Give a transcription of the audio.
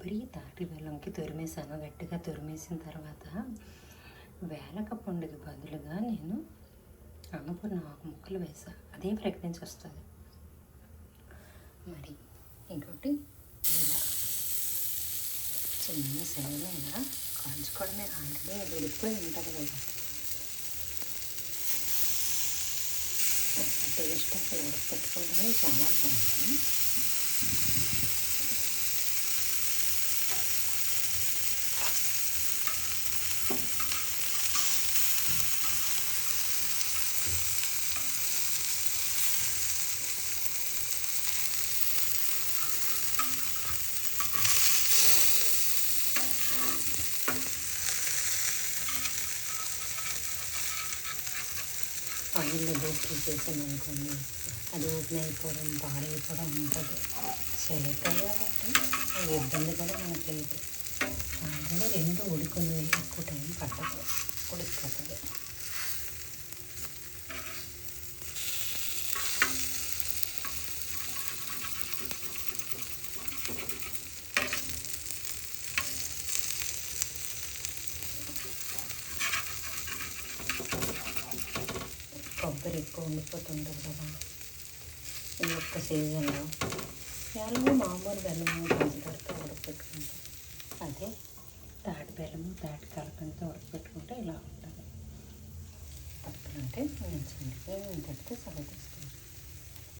కొబ్బరి తాటి బెల్లంకి తురిమేసాను. గట్టిగా తురిమేసిన తర్వాత వేలకపండుకి బదులుగా నేను అన్నపూర్ణ ఆకు ముక్కలు వేసా. అదే ఫ్రెగ్రెన్స్ వస్తుంది. మరి ఇంకోటి ఇలా చిన్న సెలవులో ఇలా కాల్చుకోవడమే. ఆల్రెడీ అది ఉడికిపోయి ఉంటుంది కదా. టేస్ట్ అసలు ఉడకపెట్టుకుంటే చాలా బాగుంటుంది. ఆయిల్లో డీప్ ఫ్రై చేసామనుకోండి, అది ఓపెన్ అయిపోవడం, పాడైపోవడం ఉంటుంది. చలికాయ కాబట్టి అది ఇబ్బంది కూడా మనకు లేదు. ఆల్రెడీ రెండు ఉడుకుని ఎక్కువ టైం పట్టదు, ఉడికిపోతుంది. కొబ్బరి ఎక్కువ ఉండిపోతుంటుంది కదా ఈ యొక్క సీజన్లో. బెల్లము మామూలు బెల్లము పంచదారతో ఉడకపెట్టుకుంటాం. అదే తాటి బెల్లము తాటి కలపంతో ఉడకపెట్టుకుంటే ఇలా ఉంటుంది. తప్పులంటే నేను ఇంతటితో సెలవు తీసుకుంటాను.